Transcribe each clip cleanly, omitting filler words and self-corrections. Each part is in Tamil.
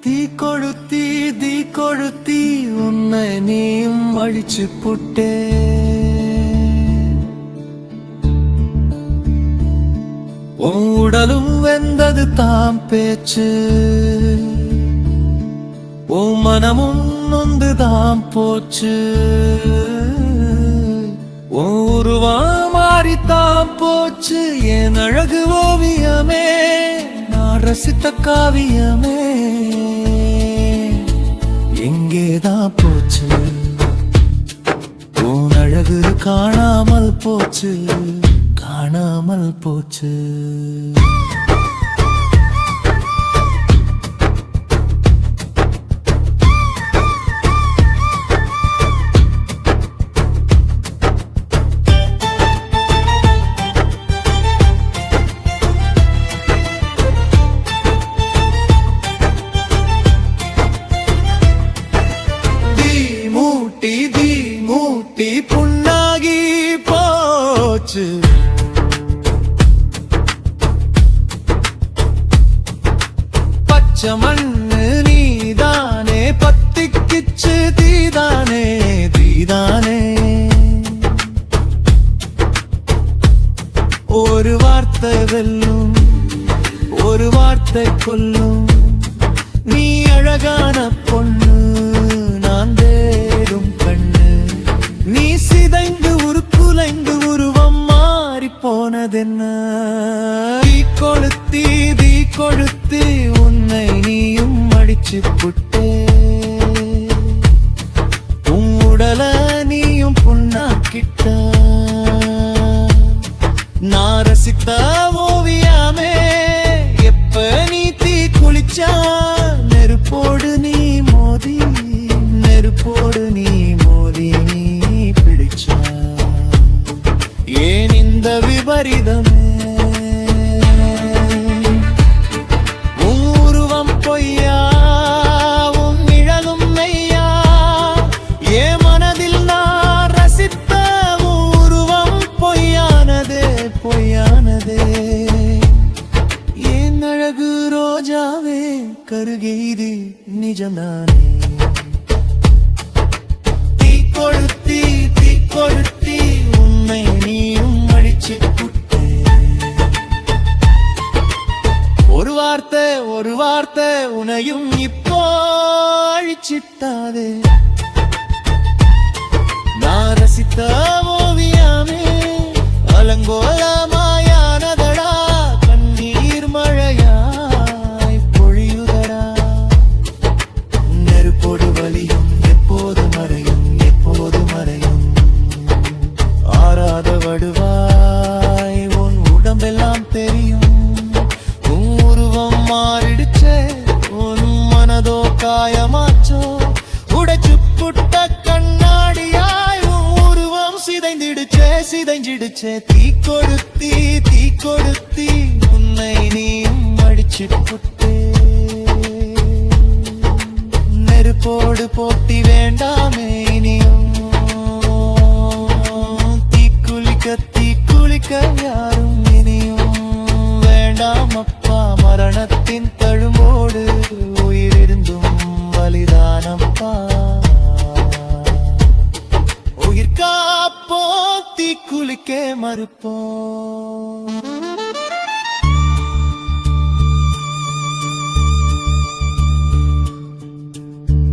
தீ கொளுத்தி உன்னை நீயும் அழிச்சு புட்டே உன் உடலும் வெந்தது தாம் பேச்சு உன் மனமும் நொந்து தாம் போச்சு உன் உருவம் மாறித்தாம் போச்சு என் அழகு ஓவியமே நான் ரசித்த காவியமே எங்கேதான் போச்சு உன் அழகு காணாமல் போச்சு காணாமல் போச்சு மூட்டி புண்ணாகி போச்சு பச்சை மண்ணு நீதானே பத்திக்கிச்சு தீதானே தீதானே ஒரு வார்த்தை வெல்லும் ஒரு வார்த்தை கொல்லும் நீ அழகான பொண்ணு நான் தேடும் கண்ணு நீ சிதைந்து உருக்குலைந்து உருவம் மாறி போனதென்ன தீ கொளுத்தி உன்னை நீயும் அடிச்சு புட்டே உன் உடல நீயும் புண்ணாக்கிட்ட நான் ரசித்த ஓவியமே எப்ப நீ தீ குளிச்சா நெருப்போடு நீ மோதி நெருப்போடு நீ மோதி நீ பிடிச்சா ஏன் இந்த விபரீதமே உன் உருவம் பொய்யா உன் நிழலும் மெய்யா என் மனதில் நான் ரசித்த உன் உருவம் பொய்யானதே பொய்யானதே என் அழகு ரோஜாவே கருகீது நிஜம்தானே தீ கொளுத்தி உன்னை நீயும் அழிச்சு புட்டே ஒரு வார்த்தை உன்னையும் இப்போ அழிச்சிட்டாதே நான் ரசித்த ஓவியமே அலங்கோலமாயானதடா கண்ணீர் மழையாய் பொழியுதடா நெருப்போடு வலியும் எப்போது மறையும் எப்போது மறையும் ஆறாத வடுவாய் உன் உடம்பெல்லாம் தெரியும் உன் உருவம் மாறிடுச்சே உன் மனதோ காயமாச்சோ உடைச்சு புட்ட கண்ணாடியாய் உன் உருவம் சிதைஞ்சிடுச்சே தீ கொளுத்தி உன்னை நீயும் அடிச்சு புட்டே நெருப்போடு போட்டி வேண்டாமே இனியும் தீக்குளிக்க யாரும் இனியும் வேண்டாம் அப்பா மரணத்தின் தழும்போடு உயிரிருந்தும் வலிதானப்பா உயிர் காப்போ தீக்குளிக்க மறுப்போ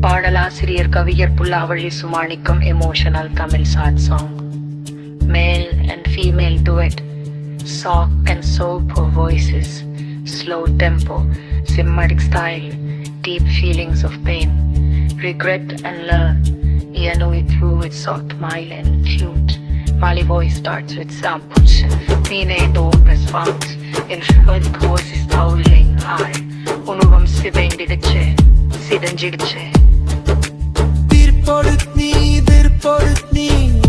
பாடலாசிரியர் கவிஞர் Pullavazhi Sumanikkam emotional Tamil sad song. Male and female duet, soft and sober voices, slow tempo, cinematic style, deep feelings of pain, regret and love. Iano it through with soft mile and flute. Mali voice starts with samples. Mine don't respond. In short voice is howling high. Unuvam sidendidiche. திருப்பொடுத் நீ